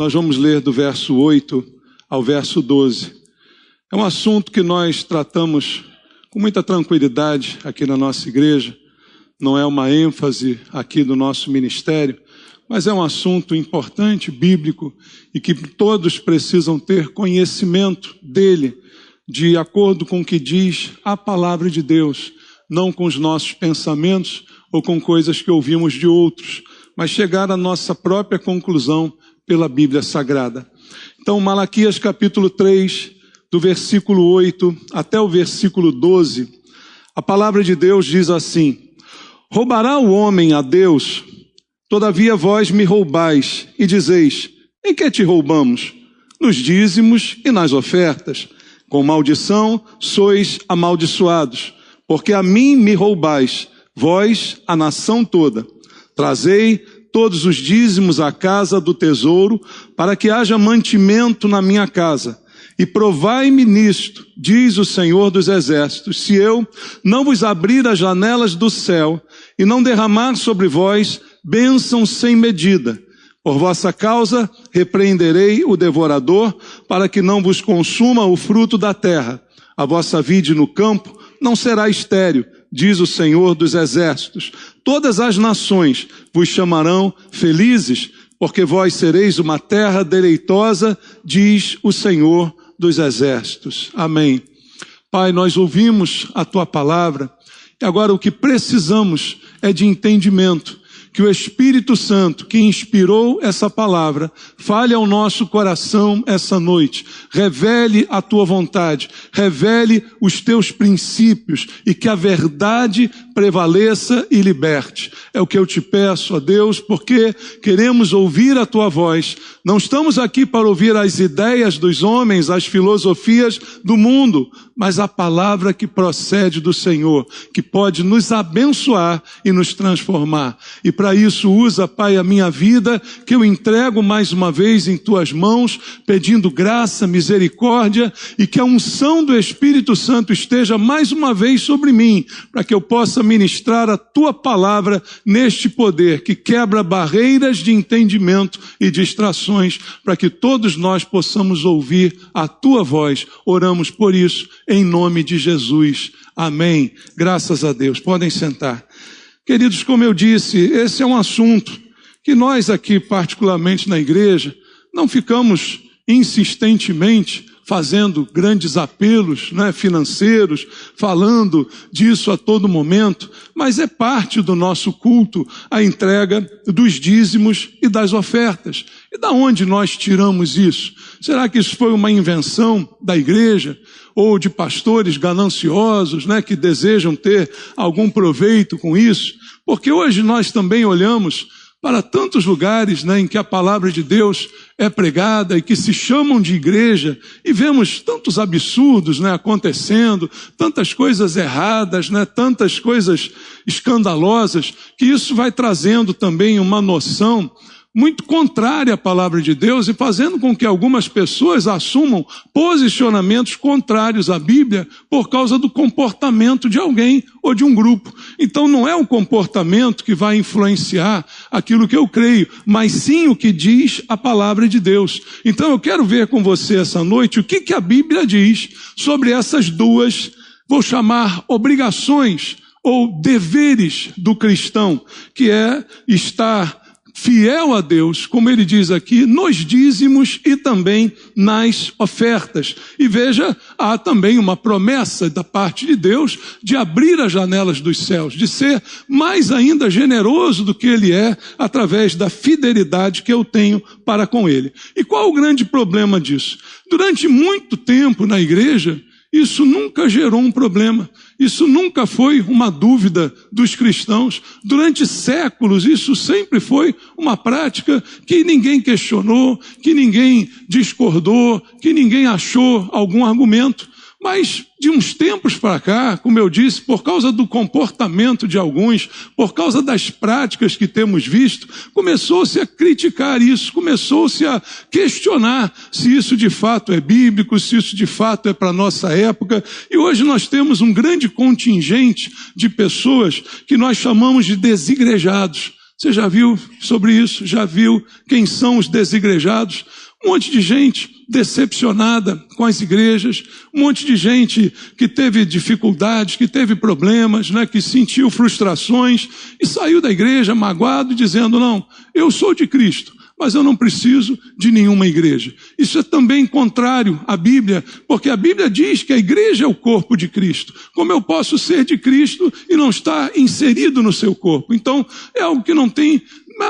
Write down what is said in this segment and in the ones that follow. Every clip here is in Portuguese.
Nós vamos ler do verso 8 ao verso 12. É um assunto que nós tratamos com muita tranquilidade aqui na nossa igreja. Não é uma ênfase aqui do nosso ministério, mas é um assunto importante, bíblico, e que todos precisam ter conhecimento dele, de acordo com o que diz a palavra de Deus, não com os nossos pensamentos ou com coisas que ouvimos de outros, mas chegar à nossa própria conclusão pela Bíblia Sagrada. Então, Malaquias capítulo 3, do versículo 8 até o versículo 12, a palavra de Deus diz assim: Roubará o homem a Deus? Todavia vós me roubais, e dizeis: em que te roubamos? Nos dízimos e nas ofertas. Com maldição sois amaldiçoados, porque a mim me roubais, vós, a nação toda. Trazei todos os dízimos à casa do tesouro, para que haja mantimento na minha casa. E provai-me nisto, diz o Senhor dos Exércitos, se eu não vos abrir as janelas do céu e não derramar sobre vós bênção sem medida. Por vossa causa repreenderei o devorador, para que não vos consuma o fruto da terra. A vossa vide no campo não será estéril, diz o Senhor dos Exércitos. Todas as nações vos chamarão felizes, porque vós sereis uma terra deleitosa, diz o Senhor dos Exércitos. Amém. Pai, nós ouvimos a Tua palavra, e agora o que precisamos é de entendimento. Que o Espírito Santo, que inspirou essa palavra, fale ao nosso coração essa noite. Revele a Tua vontade, revele os Teus princípios e que a verdade prevaleça e liberte. É o que eu te peço, ó Deus, porque queremos ouvir a Tua voz. Não estamos aqui para ouvir as ideias dos homens, as filosofias do mundo, mas a palavra que procede do Senhor, que pode nos abençoar e nos transformar. E para isso usa, Pai, a minha vida, que eu entrego mais uma vez em Tuas mãos, pedindo graça, misericórdia, e que a unção do Espírito Santo esteja mais uma vez sobre mim, para que eu possa ministrar a Tua palavra neste poder, que quebra barreiras de entendimento e distrações, para que todos nós possamos ouvir a Tua voz. Oramos por isso, em nome de Jesus. Amém. Graças a Deus. Podem sentar. Queridos, como eu disse, esse é um assunto que nós aqui, particularmente na igreja, não ficamos insistentemente fazendo grandes apelos, financeiros, falando disso a todo momento, mas é parte do nosso culto a entrega dos dízimos e das ofertas. E da onde nós tiramos isso? Será que isso foi uma invenção da igreja? Ou de pastores gananciosos, que desejam ter algum proveito com isso? Porque hoje nós também olhamos para tantos lugares em que a palavra de Deus é pregada e que se chamam de igreja, e vemos tantos absurdos acontecendo, tantas coisas erradas, tantas coisas escandalosas, que isso vai trazendo também uma noção muito contrária à palavra de Deus e fazendo com que algumas pessoas assumam posicionamentos contrários à Bíblia por causa do comportamento de alguém ou de um grupo. Então não é o comportamento que vai influenciar aquilo que eu creio, mas sim o que diz a palavra de Deus. Então eu quero ver com você essa noite o que a Bíblia diz sobre essas duas, vou chamar obrigações ou deveres do cristão, que é estar fiel a Deus, como ele diz aqui, nos dízimos e também nas ofertas. E veja, há também uma promessa da parte de Deus de abrir as janelas dos céus, de ser mais ainda generoso do que ele é, através da fidelidade que eu tenho para com ele. E qual o grande problema disso? Durante muito tempo na igreja, isso nunca gerou um problema. Isso nunca foi uma dúvida dos cristãos. Durante séculos, isso sempre foi uma prática que ninguém questionou, que ninguém discordou, que ninguém achou algum argumento. Mas de uns tempos para cá, como eu disse, por causa do comportamento de alguns, por causa das práticas que temos visto, começou-se a criticar isso, começou-se a questionar se isso de fato é bíblico, se isso de fato é para a nossa época. E hoje nós temos um grande contingente de pessoas que nós chamamos de desigrejados. Você já viu sobre isso? Já viu quem são os desigrejados? Um monte de gente decepcionada com as igrejas, um monte de gente que teve dificuldades, que teve problemas, né, que sentiu frustrações e saiu da igreja magoado, dizendo, não, eu sou de Cristo, mas eu não preciso de nenhuma igreja. Isso é também contrário à Bíblia, porque a Bíblia diz que a igreja é o corpo de Cristo. Como eu posso ser de Cristo e não estar inserido no seu corpo? Então, é algo que não tem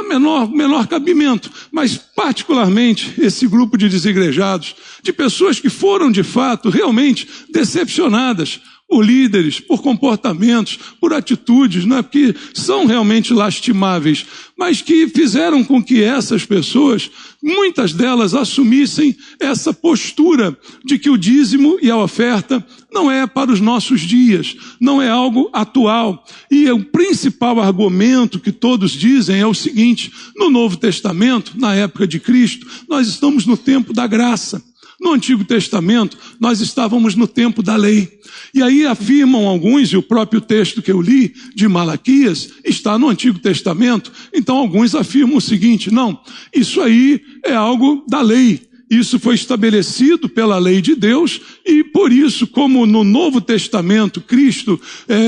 menor cabimento, mas particularmente esse grupo de desigrejados, de pessoas que foram de fato realmente decepcionadas por líderes, por comportamentos, por atitudes, não é que são realmente lastimáveis, mas que fizeram com que essas pessoas, muitas delas, assumissem essa postura de que o dízimo e a oferta não é para os nossos dias, não é algo atual. E o principal argumento que todos dizem é o seguinte: no Novo Testamento, na época de Cristo, nós estamos no tempo da graça. No Antigo Testamento, nós estávamos no tempo da lei. E aí afirmam alguns, e o próprio texto que eu li, de Malaquias, está no Antigo Testamento. Então alguns afirmam o seguinte: não, isso aí é algo da lei. Isso foi estabelecido pela lei de Deus e por isso, como no Novo Testamento Cristo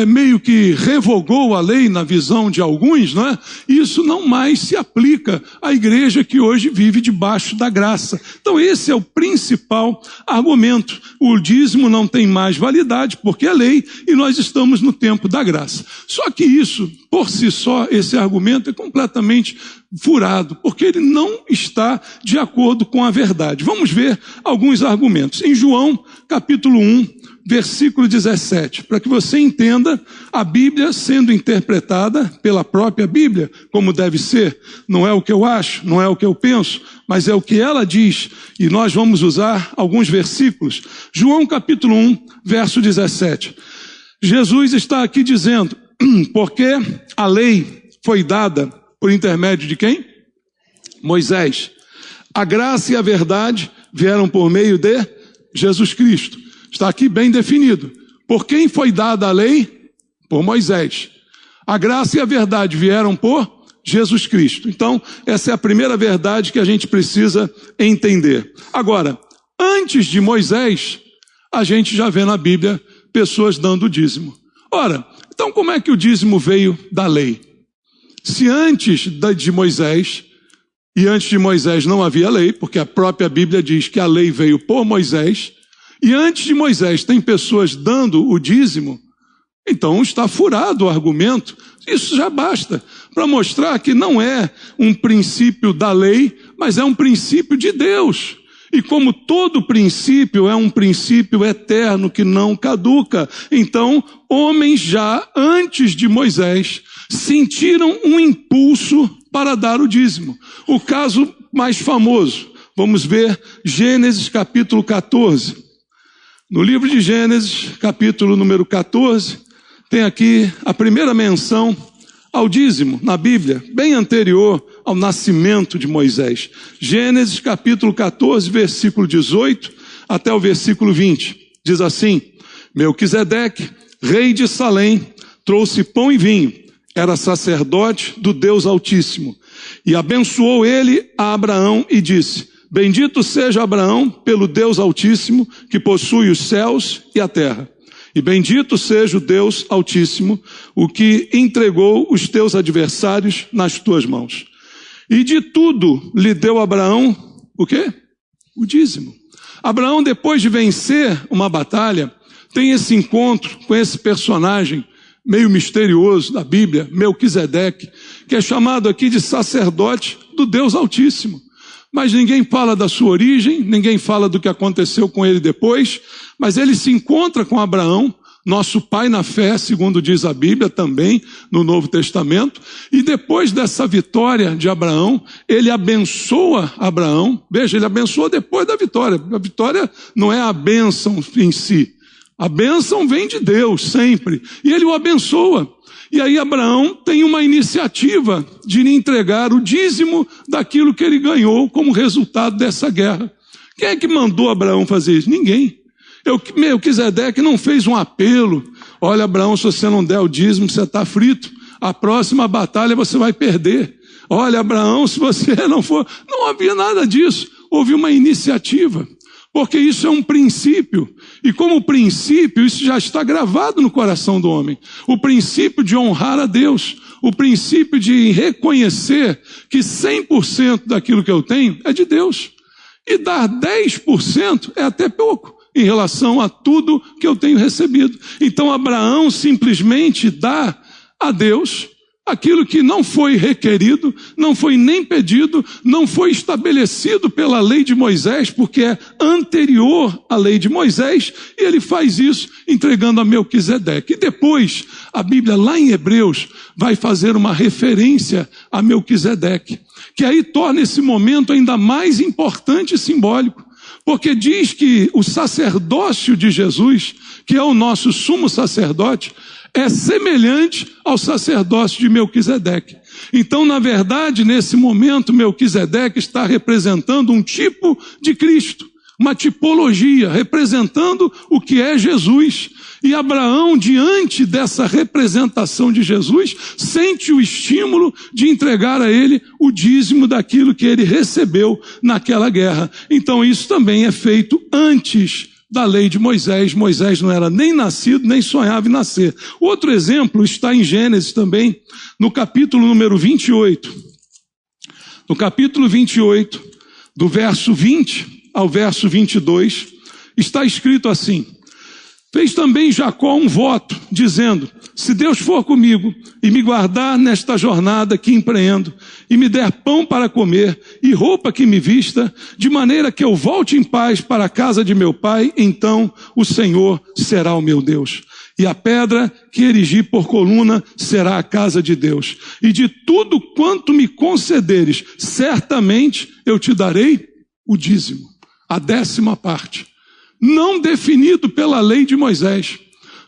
meio que revogou a lei na visão de alguns, não é? Isso não mais se aplica à igreja que hoje vive debaixo da graça. Então esse é o principal argumento. O dízimo não tem mais validade porque é lei e nós estamos no tempo da graça. Só que isso, por si só, esse argumento é completamente furado, porque ele não está de acordo com a verdade. Vamos ver alguns argumentos. Em João, capítulo 1, versículo 17, para que você entenda a Bíblia sendo interpretada pela própria Bíblia, como deve ser. Não é o que eu acho, não é o que eu penso, mas é o que ela diz. E nós vamos usar alguns versículos. João, capítulo 1, verso 17. Jesus está aqui dizendo, porque a lei foi dada por intermédio de quem? Moisés. A graça e a verdade vieram por meio de Jesus Cristo. Está aqui bem definido. Por quem foi dada a lei? Por Moisés. A graça e a verdade vieram por Jesus Cristo. Então, essa é a primeira verdade que a gente precisa entender. Agora, antes de Moisés, a gente já vê na Bíblia pessoas dando o dízimo. Ora, então como é que o dízimo veio da lei? Se antes de Moisés, e antes de Moisés não havia lei, porque a própria Bíblia diz que a lei veio por Moisés, e antes de Moisés tem pessoas dando o dízimo, então está furado o argumento. Isso já basta para mostrar que não é um princípio da lei, mas é um princípio de Deus. E como todo princípio é um princípio eterno que não caduca, então homens já antes de Moisés sentiram um impulso para dar o dízimo. O caso mais famoso, vamos ver Gênesis capítulo 14. No livro de Gênesis, capítulo número 14, tem aqui a primeira menção ao dízimo na Bíblia, bem anterior ao nascimento de Moisés. Gênesis capítulo 14, versículo 18 até o versículo 20. Diz assim: Melquisedeque, rei de Salém, trouxe pão e vinho. Era sacerdote do Deus Altíssimo. E abençoou ele a Abraão e disse: Bendito seja Abraão pelo Deus Altíssimo, que possui os céus e a terra. E bendito seja o Deus Altíssimo, o que entregou os teus adversários nas tuas mãos. E de tudo lhe deu Abraão, o quê? O dízimo. Abraão, depois de vencer uma batalha, tem esse encontro com esse personagem meio misterioso da Bíblia, Melquisedeque, que é chamado aqui de sacerdote do Deus Altíssimo. Mas ninguém fala da sua origem, ninguém fala do que aconteceu com ele depois, mas ele se encontra com Abraão, nosso pai na fé, segundo diz a Bíblia também, no Novo Testamento, e depois dessa vitória de Abraão, ele abençoa Abraão. Veja, ele abençoa depois da vitória. A vitória não é a bênção em si. A bênção vem de Deus, sempre. E ele o abençoa. E aí Abraão tem uma iniciativa de lhe entregar o dízimo daquilo que ele ganhou como resultado dessa guerra. Quem é que mandou Abraão fazer isso? Ninguém. Melquisedeque não fez um apelo. Olha, Abraão, se você não der o dízimo, você está frito. A próxima batalha você vai perder. olha, Abraão, se você não for... Não havia nada disso. Houve uma iniciativa. Porque isso é um princípio. E como princípio, isso já está gravado no coração do homem. O princípio de honrar a Deus. O princípio de reconhecer que 100% daquilo que eu tenho é de Deus. E dar 10% é até pouco em relação a tudo que eu tenho recebido. Então Abraão simplesmente dá a Deus aquilo que não foi requerido, não foi nem pedido, não foi estabelecido pela lei de Moisés, porque é anterior à lei de Moisés, e ele faz isso entregando a Melquisedeque. E depois, a Bíblia lá em Hebreus vai fazer uma referência a Melquisedeque, que aí torna esse momento ainda mais importante e simbólico, porque diz que o sacerdócio de Jesus, que é o nosso sumo sacerdote, é semelhante ao sacerdócio de Melquisedeque. Então, na verdade, nesse momento, Melquisedeque está representando um tipo de Cristo, uma tipologia, representando o que é Jesus. E Abraão, diante dessa representação de Jesus, sente o estímulo de entregar a ele o dízimo daquilo que ele recebeu naquela guerra. Então, isso também é feito antes da lei de Moisés. Moisés não era nem nascido, nem sonhava em nascer. Outro exemplo está em Gênesis também, no capítulo número 28. No capítulo 28, do verso 20 ao verso 22, está escrito assim: fez também Jacó um voto, dizendo: se Deus for comigo e me guardar nesta jornada que empreendo, e me der pão para comer e roupa que me vista, de maneira que eu volte em paz para a casa de meu pai, então o Senhor será o meu Deus. E a pedra que erigi por coluna será a casa de Deus. E de tudo quanto me concederes, certamente eu te darei o dízimo, a 10ª parte. Não definido pela lei de Moisés,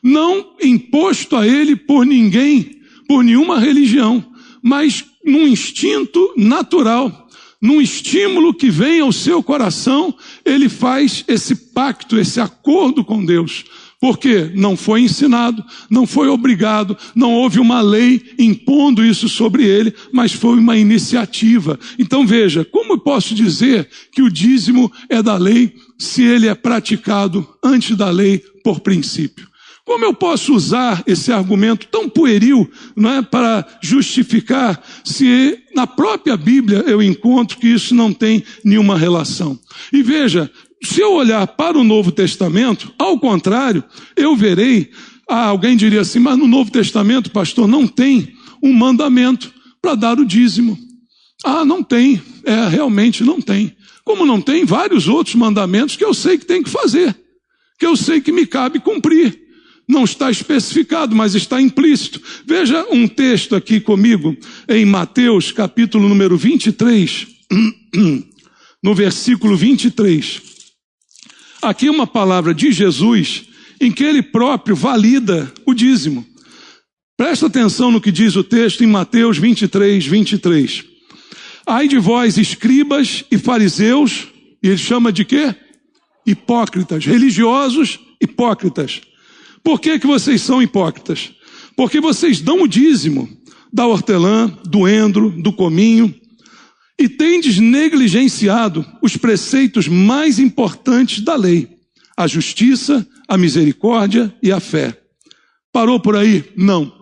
não imposto a ele por ninguém, por nenhuma religião, mas num instinto natural, num estímulo que vem ao seu coração, ele faz esse pacto, esse acordo com Deus. Porque não foi ensinado, não foi obrigado, não houve uma lei impondo isso sobre ele, mas foi uma iniciativa. Então veja, como eu posso dizer que o dízimo é da lei se ele é praticado antes da lei por princípio? Como eu posso usar esse argumento tão pueril, não é, para justificar se na própria Bíblia eu encontro que isso não tem nenhuma relação? E veja, se eu olhar para o Novo Testamento, ao contrário, eu verei, alguém diria assim, mas no Novo Testamento, pastor, não tem um mandamento para dar o dízimo. Não tem, realmente não tem. Como não tem vários outros mandamentos que eu sei que tem que fazer, que eu sei que me cabe cumprir. Não está especificado, mas está implícito. Veja um texto aqui comigo, em Mateus, capítulo número 23, no versículo 23. Aqui uma palavra de Jesus, em que ele próprio valida o dízimo. Presta atenção no que diz o texto em Mateus 23, 23. Ai de vós, escribas e fariseus, e ele chama de quê? Hipócritas, religiosos hipócritas. Por que vocês são hipócritas? Porque vocês dão o dízimo da hortelã, do endro, do cominho, e tendes negligenciado os preceitos mais importantes da lei: a justiça, a misericórdia e a fé. Parou por aí? Não.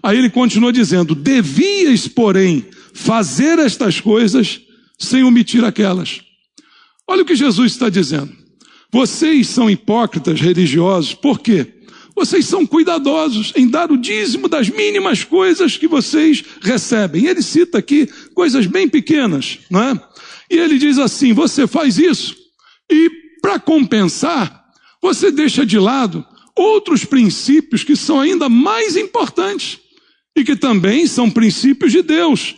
Aí ele continua dizendo: devias, porém, fazer estas coisas sem omitir aquelas. Olha o que Jesus está dizendo. Vocês são hipócritas religiosos, por quê? Vocês são cuidadosos em dar o dízimo das mínimas coisas que vocês recebem. Ele cita aqui coisas bem pequenas, não é? E ele diz assim: você faz isso e, para compensar, você deixa de lado outros princípios que são ainda mais importantes e que também são princípios de Deus.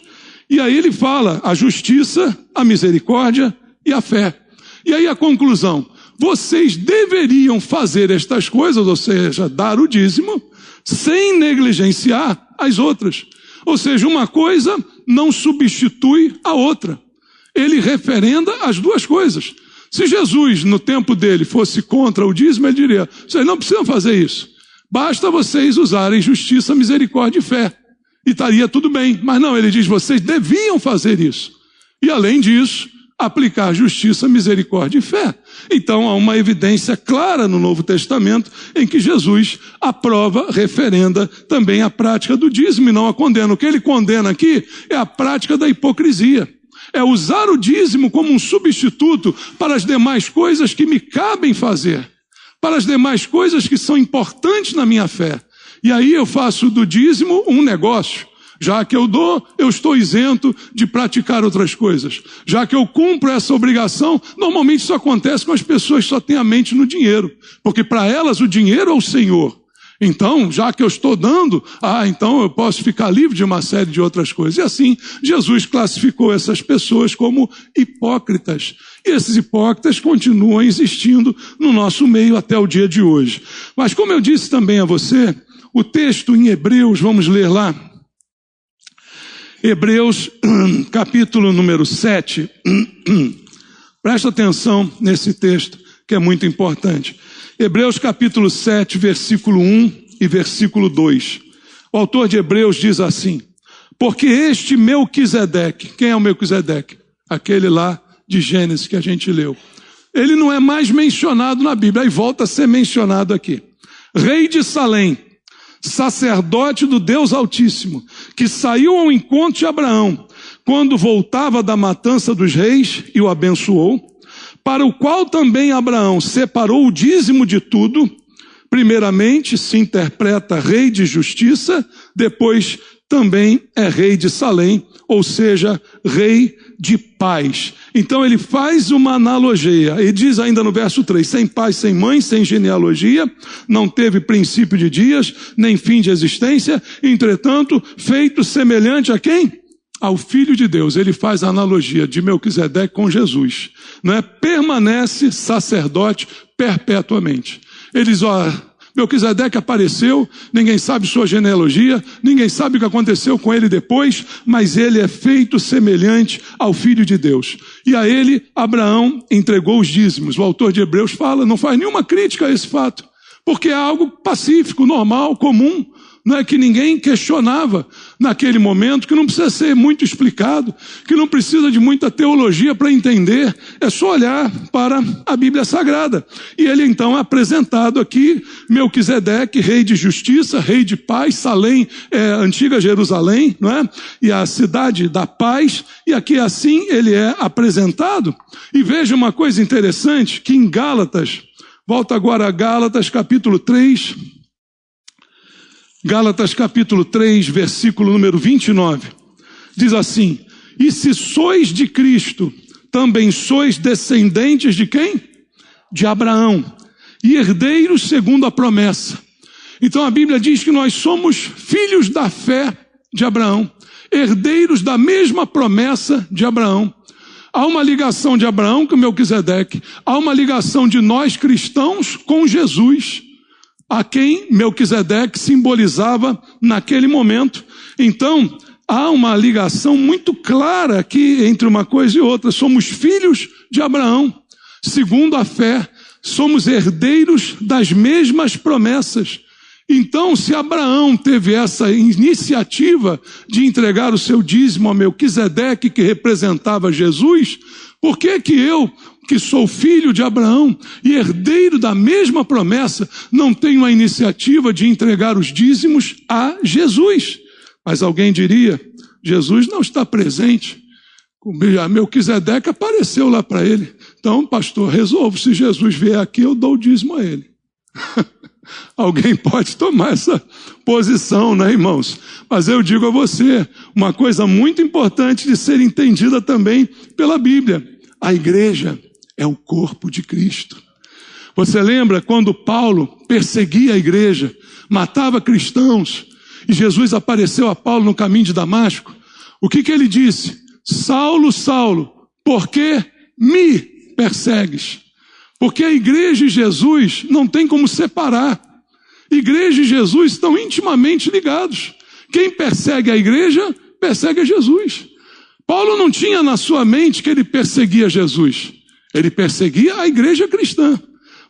E aí ele fala a justiça, a misericórdia e a fé. E aí a conclusão: vocês deveriam fazer estas coisas, ou seja, dar o dízimo, sem negligenciar as outras. Ou seja, uma coisa não substitui a outra. Ele referenda as duas coisas. Se Jesus, no tempo dele, fosse contra o dízimo, ele diria: vocês não precisam fazer isso. Basta vocês usarem justiça, misericórdia e fé. e estaria tudo bem. Mas não, ele diz, vocês deviam fazer isso. E além disso, aplicar justiça, misericórdia e fé. Então há uma evidência clara no Novo Testamento em que Jesus aprova, referenda também a prática do dízimo e não a condena. O que ele condena aqui é a prática da hipocrisia. É usar o dízimo como um substituto para as demais coisas que me cabem fazer, para as demais coisas que são importantes na minha fé. E aí eu faço do dízimo um negócio. Já que eu dou, eu estou isento de praticar outras coisas. Já que eu cumpro essa obrigação, normalmente isso acontece com as pessoas que só têm a mente no dinheiro. Porque para elas o dinheiro é o Senhor. Então, já que eu estou dando, então eu posso ficar livre de uma série de outras coisas. E assim, Jesus classificou essas pessoas como hipócritas. E esses hipócritas continuam existindo no nosso meio até o dia de hoje. Mas como eu disse também a você, o texto em Hebreus, vamos ler lá, Hebreus, capítulo número 7, presta atenção nesse texto que é muito importante. Hebreus capítulo 7, versículo 1 e versículo 2. O autor de Hebreus diz assim, porque este Melquisedeque, quem é o Melquisedeque? Aquele lá de Gênesis que a gente leu. Ele não é mais mencionado na Bíblia, aí volta a ser mencionado aqui. Rei de Salém, sacerdote do Deus Altíssimo, que saiu ao encontro de Abraão, quando voltava da matança dos reis e o abençoou, para o qual também Abraão separou o dízimo de tudo. Primeiramente se interpreta rei de justiça, depois também é rei de Salém, ou seja, rei de paz. Então ele faz uma analogia, ele diz ainda no verso 3, sem pai, sem mãe, sem genealogia, não teve princípio de dias, nem fim de existência, entretanto, feito semelhante a quem? Ao Filho de Deus. Ele faz a analogia de Melquisedeque com Jesus, não é? Permanece sacerdote perpetuamente. Ele diz, Melquisedeque apareceu, ninguém sabe sua genealogia, ninguém sabe o que aconteceu com ele depois, mas ele é feito semelhante ao Filho de Deus. E a ele, Abraão entregou os dízimos. O autor de Hebreus fala, não faz nenhuma crítica a esse fato, porque é algo pacífico, normal, comum, não é que ninguém questionava naquele momento, que não precisa ser muito explicado, que não precisa de muita teologia para entender, é só olhar para a Bíblia Sagrada. E ele então é apresentado aqui, Melquisedeque, rei de justiça, rei de paz, Salém é a antiga Jerusalém, não é? E a cidade da paz, e aqui assim ele é apresentado. E veja uma coisa interessante, que em Gálatas, volta agora a Gálatas capítulo 3, Gálatas capítulo 3, versículo número 29, diz assim, e se sois de Cristo, também sois descendentes de quem? De Abraão, e herdeiros segundo a promessa. Então a Bíblia diz que nós somos filhos da fé de Abraão, herdeiros da mesma promessa de Abraão. Há uma ligação de Abraão com Melquisedeque, há uma ligação de nós cristãos com Jesus, a quem Melquisedeque simbolizava naquele momento. Então, há uma ligação muito clara aqui entre uma coisa e outra. Somos filhos de Abraão, segundo a fé, somos herdeiros das mesmas promessas. Então, se Abraão teve essa iniciativa de entregar o seu dízimo a Melquisedeque, que representava Jesus, por que que eu, que sou filho de Abraão e herdeiro da mesma promessa, não tenho a iniciativa de entregar os dízimos a Jesus? Mas alguém diria, Jesus não está presente. Melquisedeque apareceu lá para ele. Então, pastor, resolvo, se Jesus vier aqui, eu dou o dízimo a ele. Alguém pode tomar essa posição, né, irmãos? Mas eu digo a você, uma coisa muito importante de ser entendida também pela Bíblia. A igreja é o corpo de Cristo. Você lembra quando Paulo perseguia a igreja, matava cristãos, e Jesus apareceu a Paulo no caminho de Damasco? O que ele disse? Saulo, Saulo, por que me persegues? Porque a igreja e Jesus não tem como separar. Igreja e Jesus estão intimamente ligados. Quem persegue a igreja, persegue a Jesus. Paulo não tinha na sua mente que ele perseguia Jesus. Ele perseguia a igreja cristã.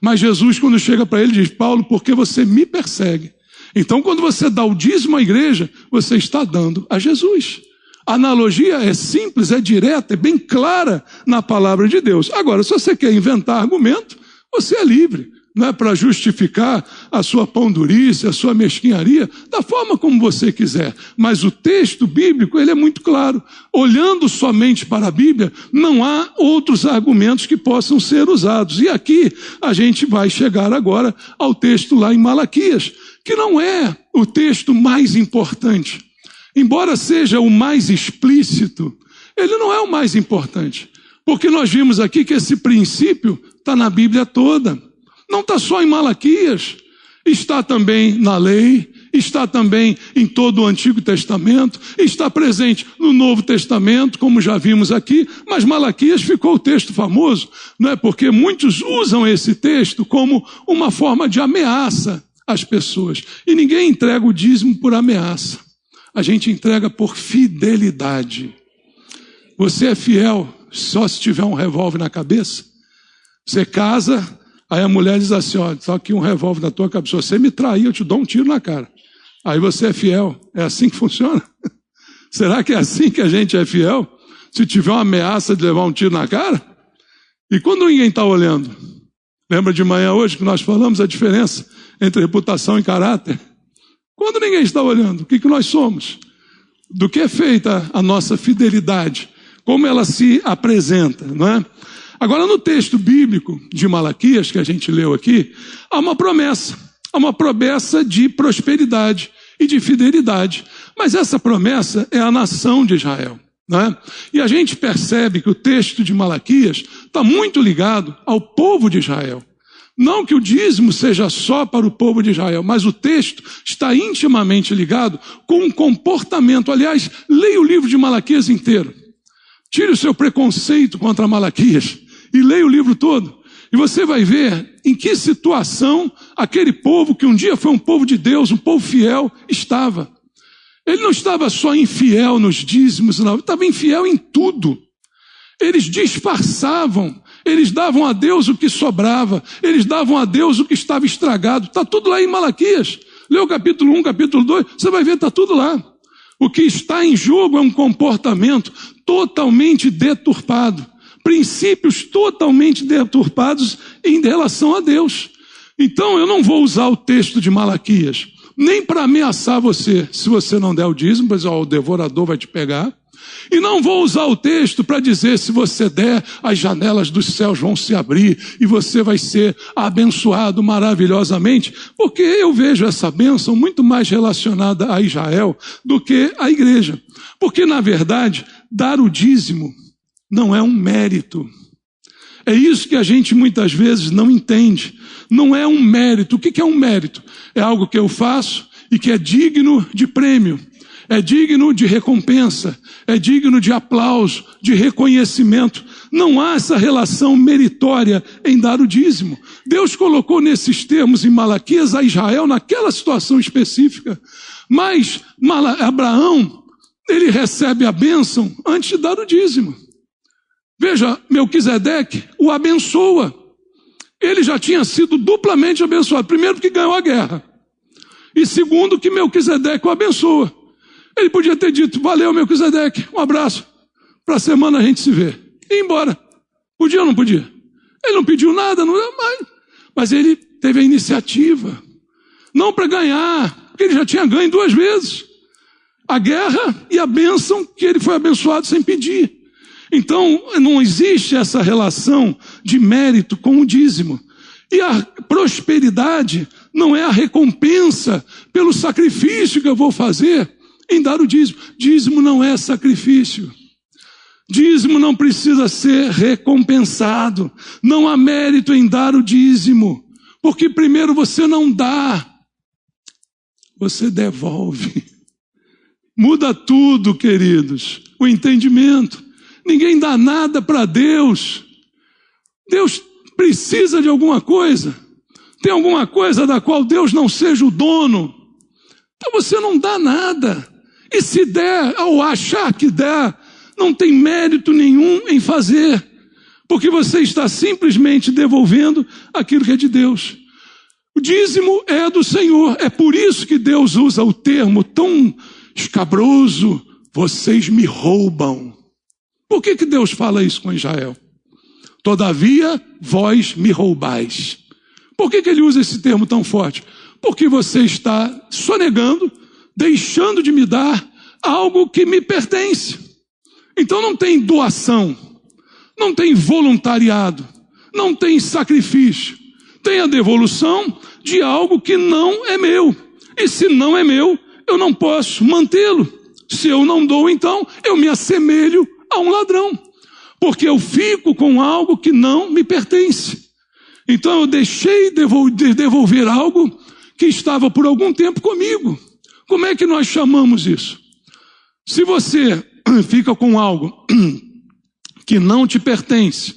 Mas Jesus, quando chega para ele, diz, Paulo, por que você me persegue? Então, quando você dá o dízimo à igreja, você está dando a Jesus. A analogia é simples, é direta, é bem clara na palavra de Deus. Agora, se você quer inventar argumento, você é livre. Não é para justificar a sua pão-durice, a sua mesquinharia, da forma como você quiser. Mas o texto bíblico, ele é muito claro. Olhando somente para a Bíblia, não há outros argumentos que possam ser usados. E aqui a gente vai chegar agora ao texto lá em Malaquias, que não é o texto mais importante. Embora seja o mais explícito, ele não é o mais importante. Porque nós vimos aqui que esse princípio está na Bíblia toda. Não está só em Malaquias, está também na lei, está também em todo o Antigo Testamento, está presente no Novo Testamento, como já vimos aqui, mas Malaquias ficou o texto famoso, não é? Porque muitos usam esse texto como uma forma de ameaça às pessoas. E ninguém entrega o dízimo por ameaça, a gente entrega por fidelidade. Você é fiel só se tiver um revólver na cabeça? Você casa... Aí a mulher diz assim, ó, só aqui um revólver na tua cabeça, se você me trair, eu te dou um tiro na cara. Aí você é fiel. É assim que funciona? Será que é assim que a gente é fiel? Se tiver uma ameaça de levar um tiro na cara? E quando ninguém está olhando? Lembra de manhã hoje que nós falamos a diferença entre reputação e caráter? Quando ninguém está olhando, o que nós somos? Do que é feita a nossa fidelidade? Como ela se apresenta, não é? Agora, no texto bíblico de Malaquias, que a gente leu aqui, há uma promessa de prosperidade e de fidelidade. Mas essa promessa é a nação de Israel, né? E a gente percebe que o texto de Malaquias está muito ligado ao povo de Israel. Não que o dízimo seja só para o povo de Israel, mas o texto está intimamente ligado com um comportamento. Aliás, leia o livro de Malaquias inteiro. Tire o seu preconceito contra Malaquias e leia o livro todo. E você vai ver em que situação aquele povo, que um dia foi um povo de Deus, um povo fiel, estava. Ele não estava só infiel nos dízimos, não. Ele estava infiel em tudo. Eles disfarçavam. Eles davam a Deus o que sobrava. Eles davam a Deus o que estava estragado. Está tudo lá em Malaquias. Lê o capítulo 1, capítulo 2, você vai ver, está tudo lá. O que está em jogo é um comportamento totalmente deturpado. Princípios totalmente deturpados em relação a Deus. Então eu não vou usar o texto de Malaquias, nem para ameaçar você, se você não der o dízimo, pois o devorador vai te pegar. E não vou usar o texto para dizer, se você der, as janelas dos céus vão se abrir e você vai ser abençoado maravilhosamente, porque eu vejo essa bênção muito mais relacionada a Israel do que à igreja. Porque, na verdade, dar o dízimo não é um mérito. É isso que a gente muitas vezes não entende. Não é um mérito. O que é um mérito? É algo que eu faço e que é digno de prêmio. É digno de recompensa, é digno de aplauso, de reconhecimento. Não há essa relação meritória em dar o dízimo. Deus colocou nesses termos em Malaquias a Israel naquela situação específica. Mas Abraão, ele recebe a bênção antes de dar o dízimo. Veja, Melquisedeque o abençoa. Ele já tinha sido duplamente abençoado. Primeiro, porque ganhou a guerra. E segundo, que Melquisedeque o abençoa. Ele podia ter dito, valeu, Melquisedeque, um abraço, para a semana a gente se vê. E ir embora. Podia ou não podia? Ele não pediu nada, não, mas ele teve a iniciativa. Não para ganhar, porque ele já tinha ganho 2 vezes. A guerra e a bênção que ele foi abençoado sem pedir. Então, não existe essa relação de mérito com o dízimo. E a prosperidade não é a recompensa pelo sacrifício que eu vou fazer em dar o dízimo. Dízimo não é sacrifício. Dízimo não precisa ser recompensado. Não há mérito em dar o dízimo. Porque primeiro você não dá, você devolve. Muda tudo, queridos. O entendimento. Ninguém dá nada para Deus. Deus precisa de alguma coisa. Tem alguma coisa da qual Deus não seja o dono. Então você não dá nada. E se der, ou achar que der, não tem mérito nenhum em fazer. Porque você está simplesmente devolvendo aquilo que é de Deus. O dízimo é do Senhor. É por isso que Deus usa o termo tão escabroso: vocês me roubam. Por que Deus fala isso com Israel? Todavia, vós me roubais. Por que ele usa esse termo tão forte? Porque você está sonegando, deixando de me dar algo que me pertence. Então não tem doação, não tem voluntariado, não tem sacrifício. Tem a devolução de algo que não é meu. E se não é meu, eu não posso mantê-lo. Se eu não dou, então, eu me assemelho a um ladrão. Porque eu fico com algo que não me pertence. Então eu deixei de devolver algo que estava por algum tempo comigo. Como é que nós chamamos isso? Se você fica com algo que não te pertence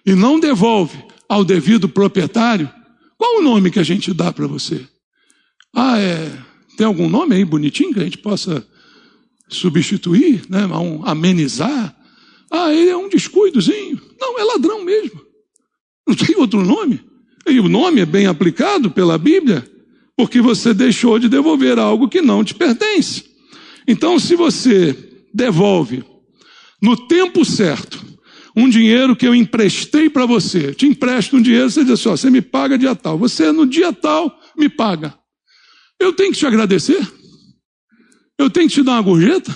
e não devolve ao devido proprietário, qual o nome que a gente dá para você? Tem algum nome aí bonitinho que a gente possa substituir, né? Amenizar? Ele é um descuidozinho. Não, é ladrão mesmo. Não tem outro nome. E o nome é bem aplicado pela Bíblia, porque você deixou de devolver algo que não te pertence. Então, se você devolve no tempo certo um dinheiro que eu emprestei para você, te empresto um dinheiro, você diz assim: você me paga dia tal, você no dia tal me paga. Eu tenho que te agradecer? Eu tenho que te dar uma gorjeta?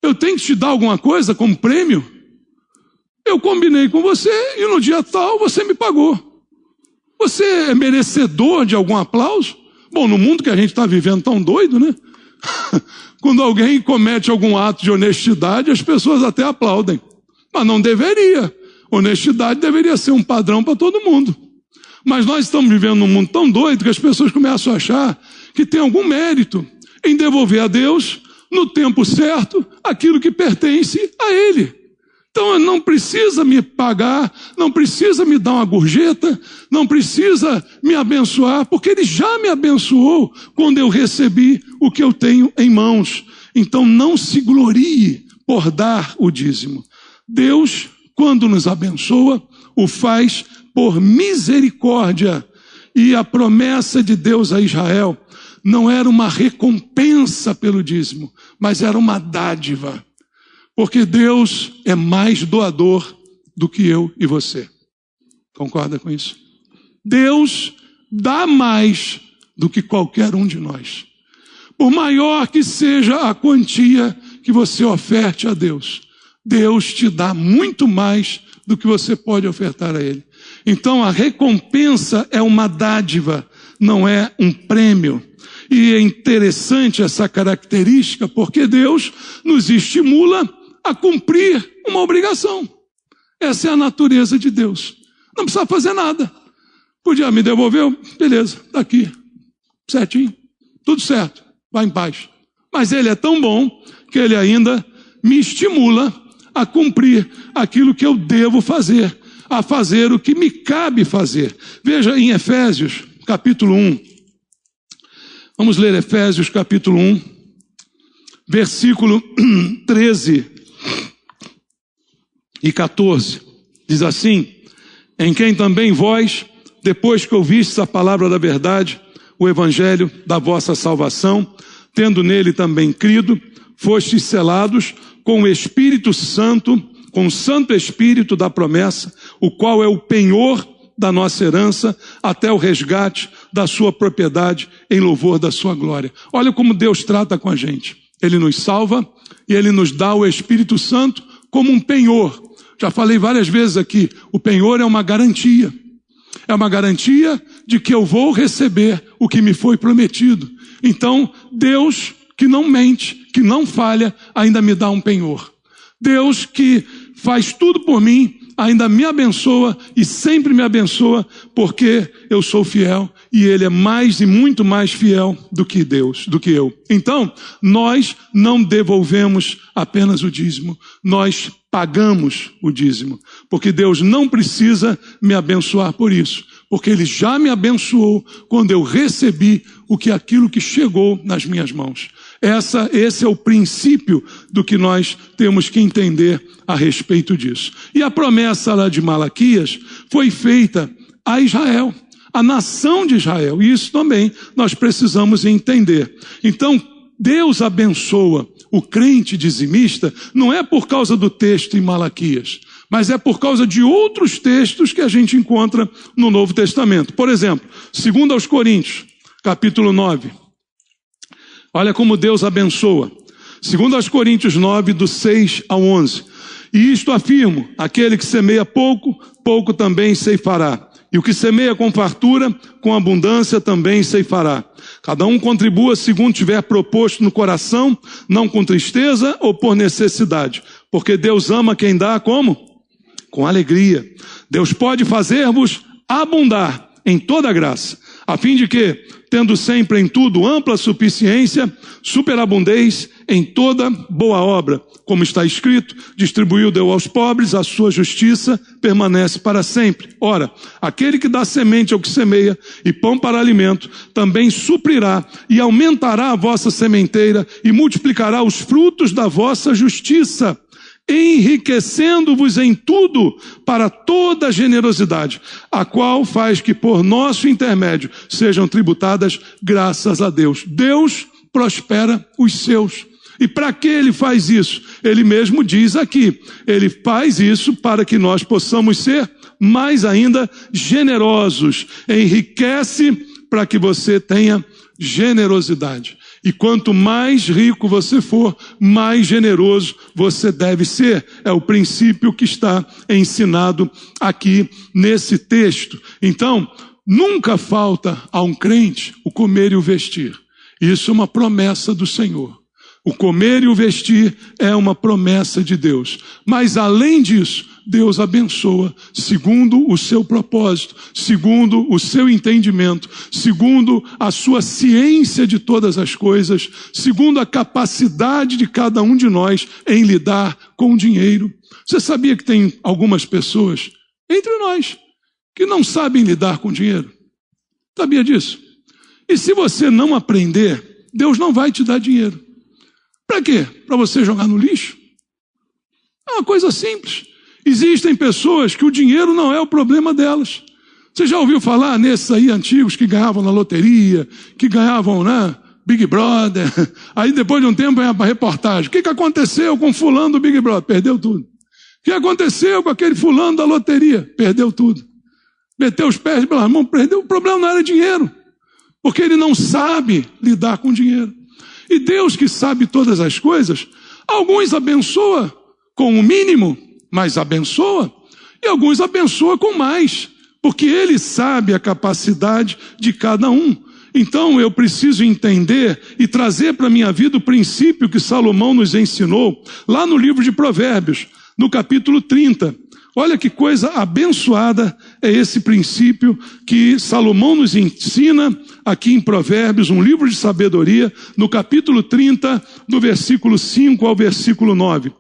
Eu tenho que te dar alguma coisa como prêmio? Eu combinei com você e no dia tal você me pagou. Você é merecedor de algum aplauso? Bom, no mundo que a gente está vivendo tão doido, né? Quando alguém comete algum ato de honestidade, as pessoas até aplaudem. Mas não deveria. Honestidade deveria ser um padrão para todo mundo. Mas nós estamos vivendo num mundo tão doido que as pessoas começam a achar que tem algum mérito em devolver a Deus, no tempo certo, aquilo que pertence a Ele. Então não precisa me pagar, não precisa me dar uma gorjeta, não precisa me abençoar, porque Ele já me abençoou quando eu recebi o que eu tenho em mãos. Então não se glorie por dar o dízimo. Deus, quando nos abençoa, o faz por misericórdia. E a promessa de Deus a Israel não era uma recompensa pelo dízimo, mas era uma dádiva. Porque Deus é mais doador do que eu e você. Concorda com isso? Deus dá mais do que qualquer um de nós. Por maior que seja a quantia que você oferte a Deus, Deus te dá muito mais do que você pode ofertar a Ele. Então a recompensa é uma dádiva, não é um prêmio. E é interessante essa característica, porque Deus nos estimula a cumprir uma obrigação. Essa é a natureza de Deus. Não precisa fazer nada. Podia me devolver? Beleza, está aqui. Certinho. Tudo certo. Vai em paz. Mas Ele é tão bom que Ele ainda me estimula a cumprir aquilo que eu devo fazer, a fazer o que me cabe fazer. Veja em Efésios, capítulo 1. Vamos ler Efésios, capítulo 1, versículo 13 e 14. Diz assim: em quem também vós, depois que ouvistes a palavra da verdade, o evangelho da vossa salvação, tendo nele também crido, fostes selados com o Espírito Santo, com o Santo Espírito da promessa, o qual é o penhor da nossa herança, até o resgate da sua propriedade, em louvor da sua glória. Olha como Deus trata com a gente. Ele nos salva e Ele nos dá o Espírito Santo como um penhor. Já falei várias vezes aqui, o penhor é uma garantia. É uma garantia de que eu vou receber o que me foi prometido. Então, Deus, que não mente, que não falha, ainda me dá um penhor. Deus que faz tudo por mim, ainda me abençoa e sempre me abençoa, porque eu sou fiel e Ele é mais e muito mais fiel do que Deus, do que eu. Então, nós não devolvemos apenas o dízimo, nós pagamos o dízimo, porque Deus não precisa me abençoar por isso, porque Ele já me abençoou quando eu recebi aquilo que chegou nas minhas mãos. Esse é o princípio do que nós temos que entender a respeito disso. E a promessa lá de Malaquias foi feita a Israel. a nação de Israel. E isso também nós precisamos entender. Então, Deus abençoa o crente dizimista, não é por causa do texto em Malaquias, mas é por causa de outros textos que a gente encontra no Novo Testamento. Por exemplo, 2 aos Coríntios, capítulo 9. Olha como Deus abençoa. 2 aos Coríntios 9, do 6 ao 11. E isto afirmo, aquele que semeia pouco, pouco também ceifará. E o que semeia com fartura, com abundância também ceifará. Cada um contribua segundo tiver proposto no coração, não com tristeza ou por necessidade. Porque Deus ama quem dá como? Com alegria. Deus pode fazer-vos abundar em toda graça, a fim de que, tendo sempre em tudo ampla suficiência, superabundeis em toda boa obra. Como está escrito, distribuiu, deu aos pobres, a sua justiça permanece para sempre. Ora, aquele que dá semente ao que semeia e pão para alimento, também suprirá e aumentará a vossa sementeira e multiplicará os frutos da vossa justiça, enriquecendo-vos em tudo para toda generosidade, a qual faz que por nosso intermédio sejam tributadas graças a Deus. Deus prospera os seus. E para que ele faz isso? Ele mesmo diz aqui, ele faz isso para que nós possamos ser mais ainda generosos. Enriquece para que você tenha generosidade. E quanto mais rico você for, mais generoso você deve ser. É o princípio que está ensinado aqui nesse texto. Então, nunca falta a um crente o comer e o vestir. Isso é uma promessa do Senhor. O comer e o vestir é uma promessa de Deus. Mas além disso, Deus abençoa segundo o seu propósito, segundo o seu entendimento, segundo a sua ciência de todas as coisas, segundo a capacidade de cada um de nós em lidar com o dinheiro. Você sabia que tem algumas pessoas entre nós que não sabem lidar com dinheiro? Sabia disso? E se você não aprender, Deus não vai te dar dinheiro. Para quê? Para você jogar no lixo? É uma coisa simples. Existem pessoas que o dinheiro não é o problema delas. Você já ouviu falar nesses aí antigos que ganhavam na loteria, que ganhavam, né, Big Brother? Aí depois de um tempo vem a reportagem. O que aconteceu com o fulano do Big Brother? Perdeu tudo. O que aconteceu com aquele fulano da loteria? Perdeu tudo. Meteu os pés pelas mãos, perdeu. O problema não era dinheiro, porque ele não sabe lidar com dinheiro. E Deus, que sabe todas as coisas, alguns abençoa com o mínimo, mas abençoa, e alguns abençoa com mais, porque Ele sabe a capacidade de cada um. Então eu preciso entender e trazer para a minha vida o princípio que Salomão nos ensinou, lá no livro de Provérbios, no capítulo 30. Olha que coisa abençoada é esse princípio que Salomão nos ensina aqui em Provérbios, um livro de sabedoria, no capítulo 30, do versículo 5 ao versículo 9.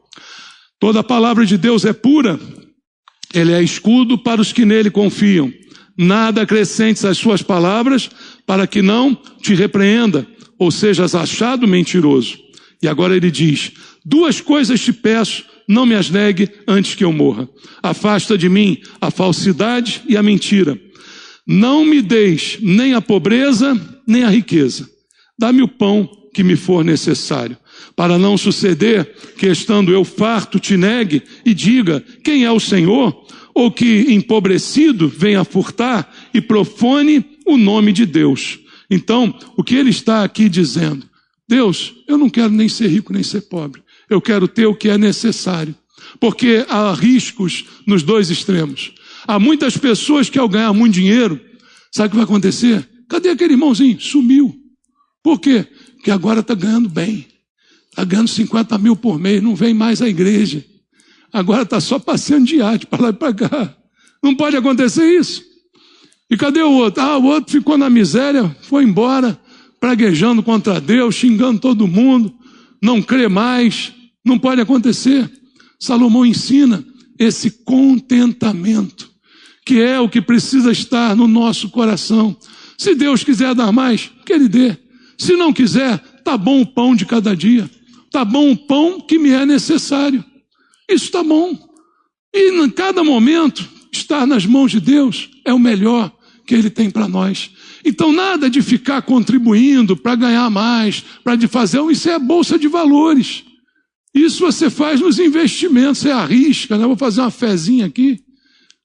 Toda a palavra de Deus é pura, ele é escudo para os que nele confiam. Nada acrescentes às suas palavras, para que não te repreenda, ou sejas achado mentiroso. E agora ele diz, 2 coisas te peço, não me as negue antes que eu morra. Afasta de mim a falsidade e a mentira. Não me deis nem a pobreza, nem a riqueza. Dá-me o pão que me for necessário, para não suceder que, estando eu farto, te negue e diga, quem é o Senhor? Ou que, empobrecido, venha furtar e profane o nome de Deus. Então, o que ele está aqui dizendo? Deus, eu não quero nem ser rico, nem ser pobre. Eu quero ter o que é necessário. Porque há riscos nos dois extremos. Há muitas pessoas que ao ganhar muito dinheiro, sabe o que vai acontecer? Cadê aquele irmãozinho? Sumiu. Por quê? Porque agora está ganhando bem. Está ganhando 50 mil por mês, não vem mais à igreja. Agora está só passeando de iate para lá e para cá. Não pode acontecer isso. E cadê o outro? O outro ficou na miséria, foi embora, praguejando contra Deus, xingando todo mundo, não crê mais. Não pode acontecer. Salomão ensina esse contentamento, que é o que precisa estar no nosso coração. Se Deus quiser dar mais, que Ele dê. Se não quiser, tá bom o pão de cada dia. Tá bom o pão que me é necessário. Isso está bom. E em cada momento, estar nas mãos de Deus é o melhor que Ele tem para nós. Então nada de ficar contribuindo para ganhar mais, para fazer, isso é a bolsa de valores. Isso você faz nos investimentos, você arrisca, né? Vou fazer uma fezinha aqui.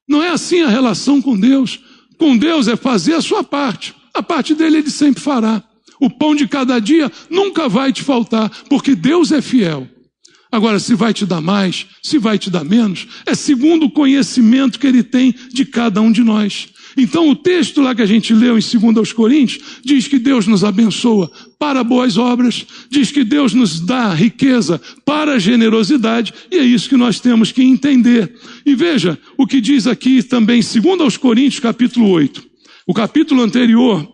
Não é assim a relação com Deus. Com Deus é fazer a sua parte. A parte dele Ele sempre fará. O pão de cada dia nunca vai te faltar, porque Deus é fiel. Agora, se vai te dar mais, se vai te dar menos, é segundo o conhecimento que Ele tem de cada um de nós. Então, o texto lá que a gente leu em 2 Coríntios, diz que Deus nos abençoa para boas obras, diz que Deus nos dá riqueza para a generosidade, e é isso que nós temos que entender. E veja o que diz aqui também, 2 Coríntios, capítulo 8. O capítulo anterior,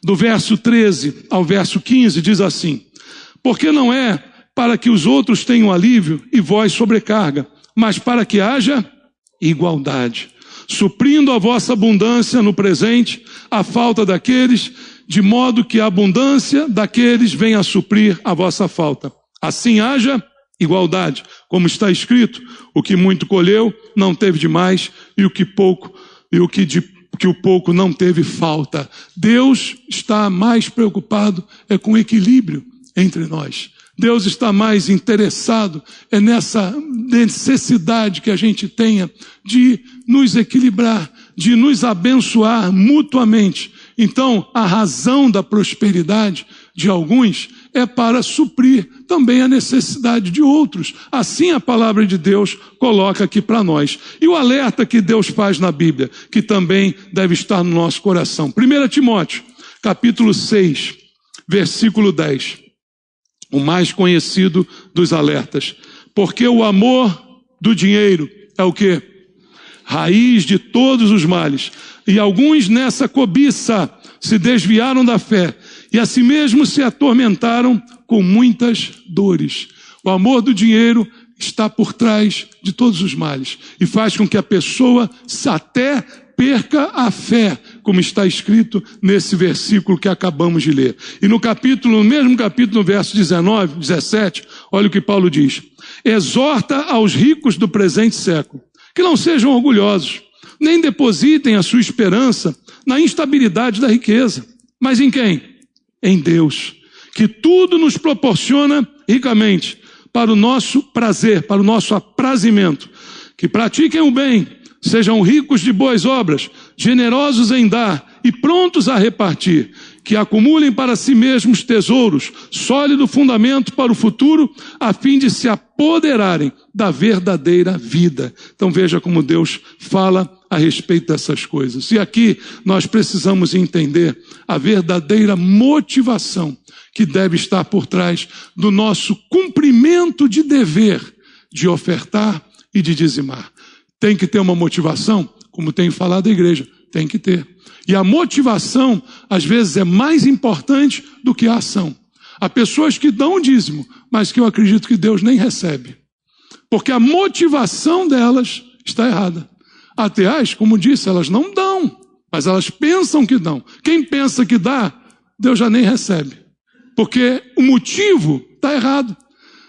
do verso 13 ao verso 15, diz assim: porque não é para que os outros tenham alívio e vós sobrecarga, mas para que haja igualdade, suprindo a vossa abundância no presente, a falta daqueles, de modo que a abundância daqueles venha a suprir a vossa falta. Assim haja igualdade, como está escrito: o que muito colheu não teve demais, e o que o pouco não teve falta. Deus está mais preocupado com equilíbrio entre nós. Deus está mais interessado nessa necessidade que a gente tenha de nos equilibrar, de nos abençoar mutuamente. Então, a razão da prosperidade de alguns é para suprir também a necessidade de outros. Assim a palavra de Deus coloca aqui para nós. E o alerta que Deus faz na Bíblia, que também deve estar no nosso coração. 1 Timóteo, capítulo 6, versículo 10. O mais conhecido dos alertas. Porque o amor do dinheiro é o quê? Raiz de todos os males. E alguns nessa cobiça se desviaram da fé e a si mesmos se atormentaram com muitas dores. O amor do dinheiro está por trás de todos os males e faz com que a pessoa até perca a fé, como está escrito nesse versículo que acabamos de ler. E no mesmo capítulo, no verso 19, 17, olha o que Paulo diz: exorta aos ricos do presente século, que não sejam orgulhosos, nem depositem a sua esperança na instabilidade da riqueza, mas em quem? Em Deus, que tudo nos proporciona ricamente, para o nosso prazer, para o nosso aprazimento. Que pratiquem o bem, sejam ricos de boas obras, generosos em dar e prontos a repartir, que acumulem para si mesmos tesouros, sólido fundamento para o futuro, a fim de se apoderarem da verdadeira vida. Então veja como Deus fala a respeito dessas coisas. E aqui nós precisamos entender a verdadeira motivação que deve estar por trás do nosso cumprimento de dever de ofertar e de dizimar. Tem que ter uma motivação, como tenho falado à igreja, tem que ter. E a motivação, às vezes, é mais importante do que a ação. Há pessoas que dão o dízimo, mas que eu acredito que Deus nem recebe. Porque a motivação delas está errada. Ateais, como disse, elas não dão, mas elas pensam que dão. Quem pensa que dá, Deus já nem recebe. Porque o motivo está errado.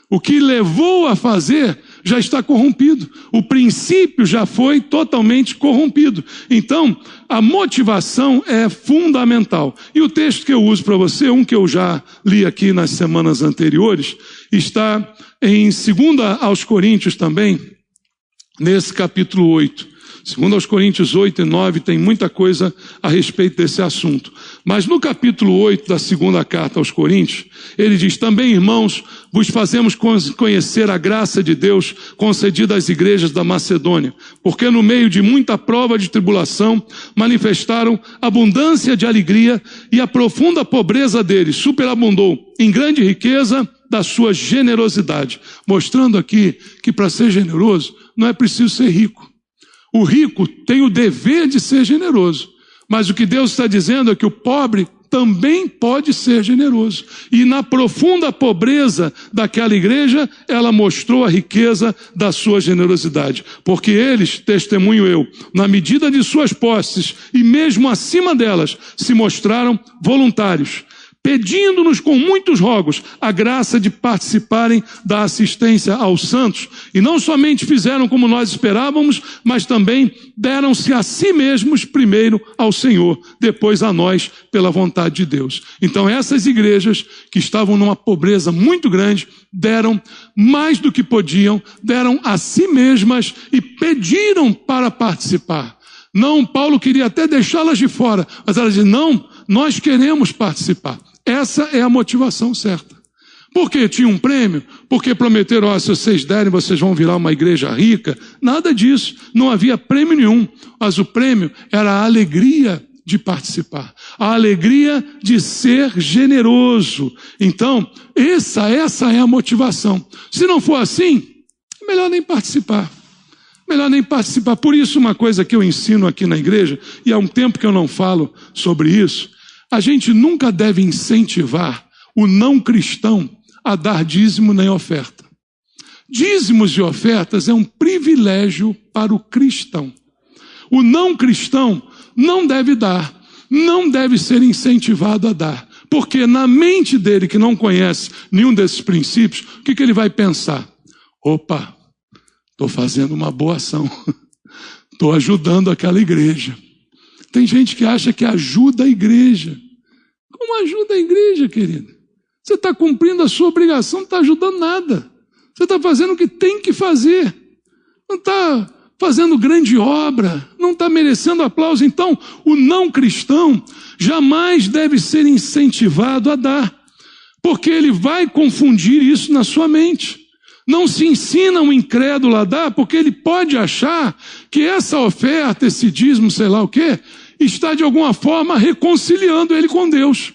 O que levou a fazer já está corrompido. O princípio já foi totalmente corrompido. Então, a motivação é fundamental. E o texto que eu uso para você, um que eu já li aqui nas semanas anteriores, está em 2 aos Coríntios também, nesse capítulo 8. 2 aos Coríntios 8 e 9 tem muita coisa a respeito desse assunto. Mas no capítulo 8 da segunda carta aos Coríntios, ele diz: também, irmãos, vos fazemos conhecer a graça de Deus concedida às igrejas da Macedônia, porque no meio de muita prova de tribulação, manifestaram abundância de alegria, e a profunda pobreza deles superabundou em grande riqueza da sua generosidade. Mostrando aqui que para ser generoso não é preciso ser rico. O rico tem o dever de ser generoso, mas o que Deus está dizendo é que o pobre também pode ser generoso. E na profunda pobreza daquela igreja, ela mostrou a riqueza da sua generosidade. Porque eles, testemunho eu, na medida de suas posses e mesmo acima delas, se mostraram voluntários, pedindo-nos com muitos rogos a graça de participarem da assistência aos santos. E não somente fizeram como nós esperávamos, mas também deram-se a si mesmos primeiro ao Senhor, depois a nós, pela vontade de Deus. Então essas igrejas que estavam numa pobreza muito grande, deram mais do que podiam, deram a si mesmas e pediram para participar. Não, Paulo queria até deixá-las de fora, mas elas diziam, não, nós queremos participar. Essa é a motivação certa. Por quê? Tinha um prêmio? Porque prometeram, se vocês derem, vocês vão virar uma igreja rica? Nada disso. Não havia prêmio nenhum. Mas o prêmio era a alegria de participar. A alegria de ser generoso. Então, essa é a motivação. Se não for assim, é melhor nem participar. Melhor nem participar. Por isso, uma coisa que eu ensino aqui na igreja, e há um tempo que eu não falo sobre isso, a gente nunca deve incentivar o não cristão a dar dízimo nem oferta. Dízimos e ofertas é um privilégio para o cristão. O não cristão não deve dar, não deve ser incentivado a dar. Porque na mente dele, que não conhece nenhum desses princípios, o que ele vai pensar? Opa, estou fazendo uma boa ação, estou ajudando aquela igreja. Tem gente que acha que ajuda a igreja. Como ajuda a igreja, querido? Você está cumprindo a sua obrigação, não está ajudando nada. Você está fazendo o que tem que fazer. Não está fazendo grande obra, não está merecendo aplauso. Então, o não cristão jamais deve ser incentivado a dar, porque ele vai confundir isso na sua mente. Não se ensina um incrédulo a dar, porque ele pode achar que essa oferta, esse dízimo, sei lá o quê, está de alguma forma reconciliando ele com Deus.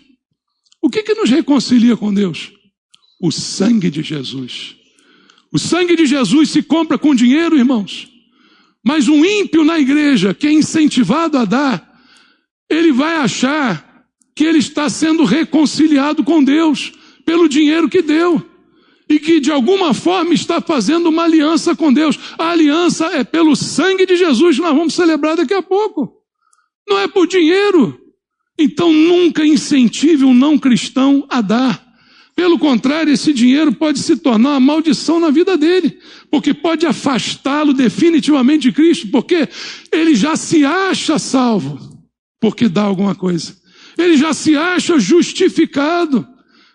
O que nos reconcilia com Deus? O sangue de Jesus. O sangue de Jesus se compra com dinheiro, irmãos. Mas um ímpio na igreja que é incentivado a dar, ele vai achar que ele está sendo reconciliado com Deus pelo dinheiro que deu. E que de alguma forma está fazendo uma aliança com Deus. A aliança é pelo sangue de Jesus, que nós vamos celebrar daqui a pouco. Não é por dinheiro. Então nunca incentive um não cristão a dar. Pelo contrário, esse dinheiro pode se tornar uma maldição na vida dele. Porque pode afastá-lo definitivamente de Cristo. Porque ele já se acha salvo. Porque dá alguma coisa. Ele já se acha justificado.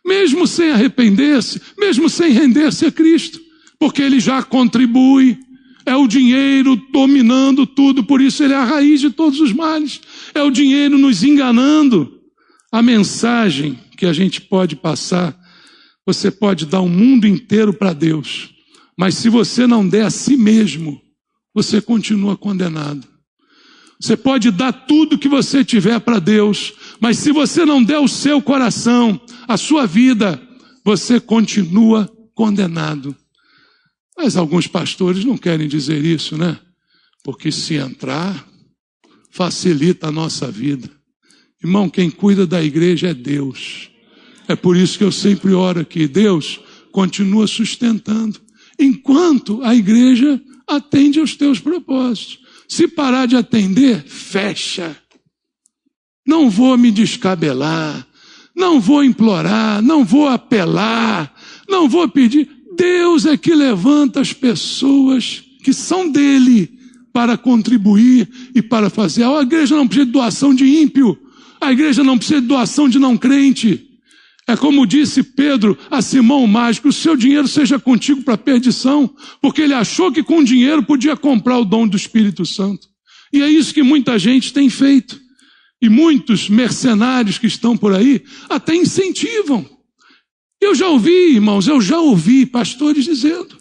Mesmo sem arrepender-se, mesmo sem render-se a Cristo, porque ele já contribui, é o dinheiro dominando tudo, por isso ele é a raiz de todos os males, é o dinheiro nos enganando. A mensagem que a gente pode passar, você pode dar o mundo inteiro para Deus, mas se você não der a si mesmo, você continua condenado. Você pode dar tudo que você tiver para Deus, mas se você não der o seu coração, a sua vida, você continua condenado. Mas alguns pastores não querem dizer isso, né? Porque se entrar, facilita a nossa vida. Irmão, quem cuida da igreja é Deus. É por isso que eu sempre oro aqui. Deus continua sustentando, enquanto a igreja atende aos teus propósitos. Se parar de atender, fecha. Não vou me descabelar, não vou implorar, não vou apelar, não vou pedir. Deus é que levanta as pessoas que são dele para contribuir e para fazer. A igreja não precisa de doação de ímpio, a igreja não precisa de doação de não crente. É como disse Pedro a Simão o Mágico, o seu dinheiro seja contigo para perdição, porque ele achou que com dinheiro podia comprar o dom do Espírito Santo. E é isso que muita gente tem feito. E muitos mercenários que estão por aí até incentivam. Eu já ouvi, irmãos, pastores dizendo,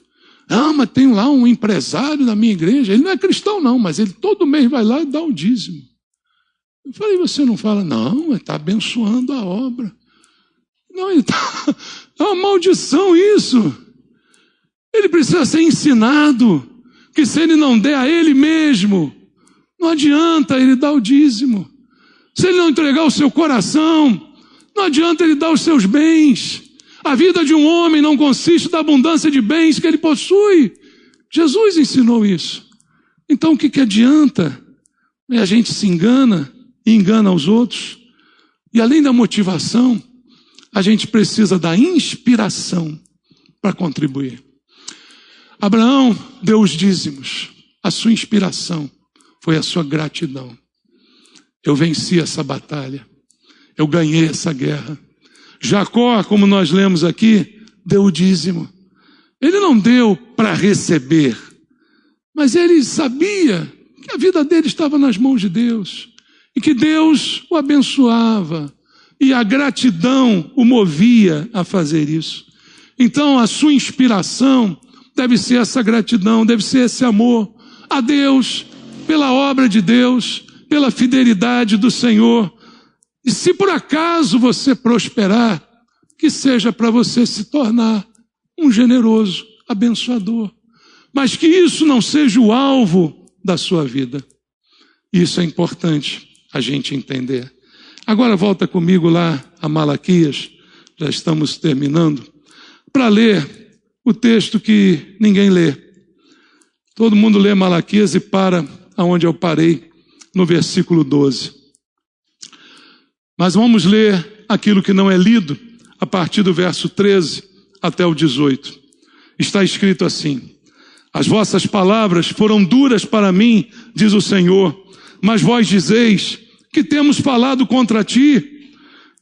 mas tem lá um empresário na minha igreja, ele não é cristão não, mas ele todo mês vai lá e dá o dízimo. Eu falei, você não fala? Não, ele está abençoando a obra. Não, é uma maldição isso. Ele precisa ser ensinado que se ele não der a ele mesmo, não adianta ele dar o dízimo. Se ele não entregar o seu coração, não adianta ele dar os seus bens. A vida de um homem não consiste da abundância de bens que ele possui. Jesus ensinou isso. Então o que adianta? A gente se engana e engana os outros. E além da motivação, a gente precisa da inspiração para contribuir. Abraão deu os dízimos. A sua inspiração foi a sua gratidão. Eu venci essa batalha. Eu ganhei essa guerra. Jacó, como nós lemos aqui, deu o dízimo. Ele não deu para receber, mas ele sabia que a vida dele estava nas mãos de Deus e que Deus o abençoava e a gratidão o movia a fazer isso. Então a sua inspiração deve ser essa gratidão, deve ser esse amor a Deus, pela obra de Deus, pela fidelidade do Senhor. E se por acaso você prosperar, que seja para você se tornar um generoso abençoador. Mas que isso não seja o alvo da sua vida. Isso é importante a gente entender. Agora volta comigo lá a Malaquias, já estamos terminando, para ler o texto que ninguém lê. Todo mundo lê Malaquias e para aonde eu parei, no versículo 12. Mas vamos ler aquilo que não é lido, a partir do verso 13 até o 18. Está escrito assim: as vossas palavras foram duras para mim, diz o Senhor, mas vós dizeis que temos falado contra ti.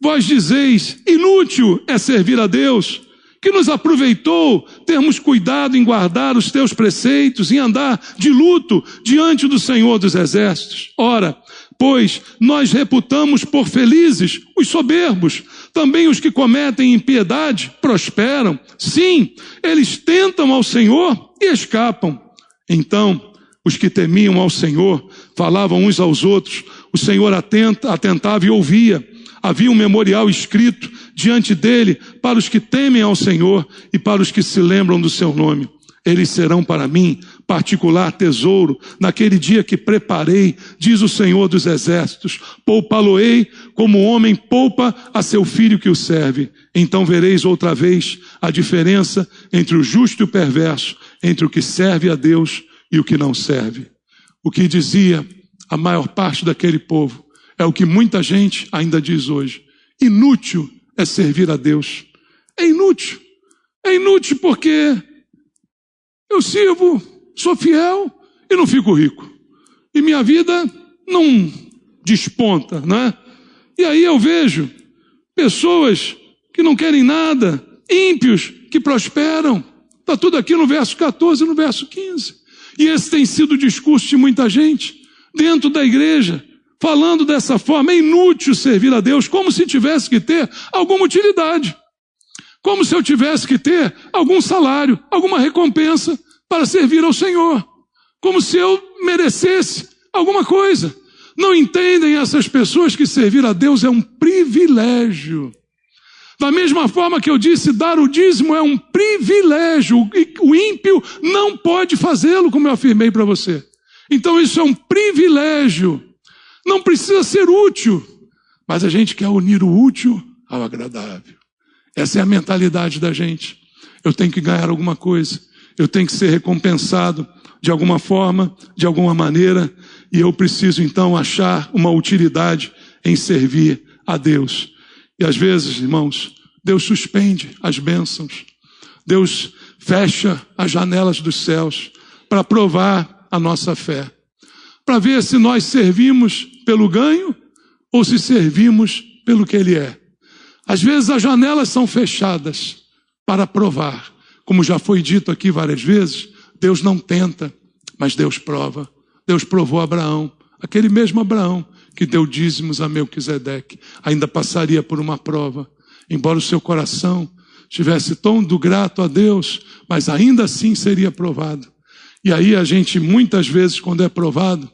Vós dizeis, inútil é servir a Deus, que nos aproveitou termos cuidado em guardar os teus preceitos, em andar de luto diante do Senhor dos Exércitos. Ora, pois nós reputamos por felizes os soberbos, também os que cometem impiedade prosperam. Sim, eles tentam ao Senhor e escapam. Então, os que temiam ao Senhor falavam uns aos outros, o Senhor atentava e ouvia. Havia um memorial escrito diante dele para os que temem ao Senhor e para os que se lembram do seu nome. Eles serão para mim particular tesouro naquele dia que preparei, diz o Senhor dos Exércitos. Poupá-lo-ei como o homem poupa a seu filho que o serve. Então vereis outra vez a diferença entre o justo e o perverso, entre o que serve a Deus e o que não serve. O que dizia a maior parte daquele povo é o que muita gente ainda diz hoje. Inútil é servir a Deus. É inútil. É inútil porque eu sirvo, sou fiel e não fico rico. E minha vida não desponta, né? E aí eu vejo pessoas que não querem nada, ímpios que prosperam. Está tudo aqui no verso 14 e no verso 15. E esse tem sido o discurso de muita gente dentro da igreja, falando dessa forma. É inútil servir a Deus, como se tivesse que ter alguma utilidade. Como se eu tivesse que ter algum salário, alguma recompensa para servir ao Senhor. Como se eu merecesse alguma coisa. Não entendem essas pessoas que servir a Deus é um privilégio. Da mesma forma que eu disse, dar o dízimo é um privilégio. O ímpio não pode fazê-lo, como eu afirmei para você. Então isso é um privilégio. Não precisa ser útil, mas a gente quer unir o útil ao agradável. Essa é a mentalidade da gente. Eu tenho que ganhar alguma coisa, eu tenho que ser recompensado de alguma forma, de alguma maneira, e eu preciso então achar uma utilidade em servir a Deus. E às vezes, irmãos, Deus suspende as bênçãos, Deus fecha as janelas dos céus para provar a nossa fé, para ver se nós servimos pelo ganho ou se servimos pelo que Ele é. Às vezes as janelas são fechadas para provar. Como já foi dito aqui várias vezes, Deus não tenta, mas Deus prova. Deus provou Abraão, aquele mesmo Abraão que deu dízimos a Melquisedeque, ainda passaria por uma prova. Embora o seu coração estivesse tão grato a Deus, mas ainda assim seria provado. E aí a gente, muitas vezes, quando é provado,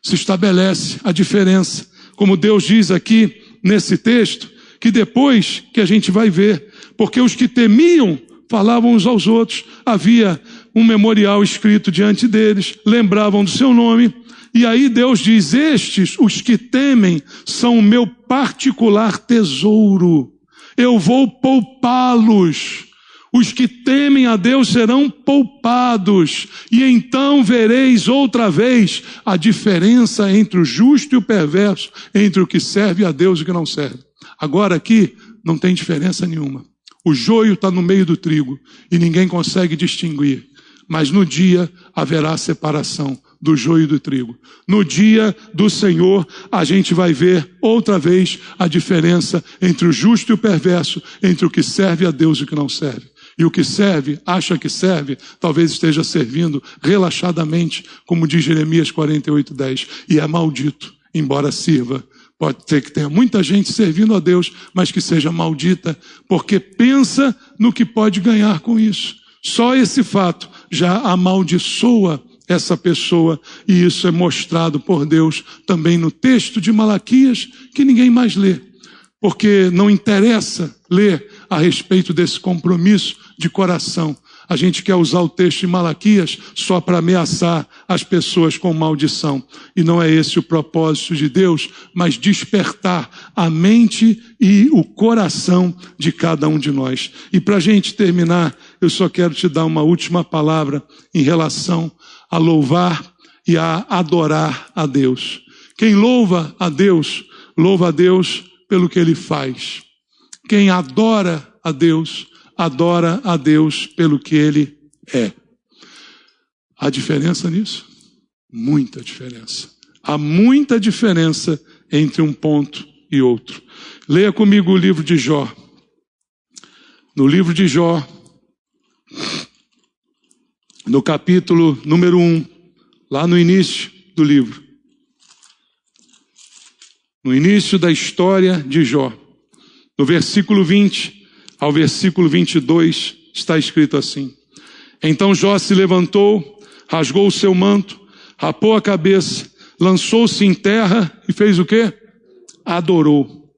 se estabelece a diferença. Como Deus diz aqui nesse texto, que depois que a gente vai ver, porque os que temiam falavam uns aos outros, havia um memorial escrito diante deles, lembravam do seu nome, e aí Deus diz, estes, os que temem, são o meu particular tesouro, eu vou poupá-los. Os que temem a Deus serão poupados, e então vereis outra vez a diferença entre o justo e o perverso, entre o que serve a Deus e o que não serve. Agora aqui, não tem diferença nenhuma. O joio está no meio do trigo e ninguém consegue distinguir. Mas no dia haverá separação do joio e do trigo. No dia do Senhor, a gente vai ver outra vez a diferença entre o justo e o perverso, entre o que serve a Deus e o que não serve. E o que serve, acha que serve, talvez esteja servindo relaxadamente, como diz Jeremias 48:10, e é maldito, embora sirva. Pode ser que tenha muita gente servindo a Deus, mas que seja maldita, porque pensa no que pode ganhar com isso. Só esse fato já amaldiçoa essa pessoa, e isso é mostrado por Deus também no texto de Malaquias, que ninguém mais lê, porque não interessa ler a respeito desse compromisso de coração. A gente quer usar o texto de Malaquias só para ameaçar as pessoas com maldição. E não é esse o propósito de Deus, mas despertar a mente e o coração de cada um de nós. E para a gente terminar, eu só quero te dar uma última palavra em relação a louvar e a adorar a Deus. Quem louva a Deus pelo que Ele faz. Quem adora a Deus pelo que Ele é. Há diferença nisso? Muita diferença. Há muita diferença entre um ponto e outro. Leia comigo o livro de Jó. No livro de Jó, no capítulo número 1, lá no início do livro. No início da história de Jó, no versículo 20 ao versículo 22, está escrito assim: Então Jó se levantou, rasgou o seu manto, rapou a cabeça, lançou-se em terra e fez o quê? Adorou.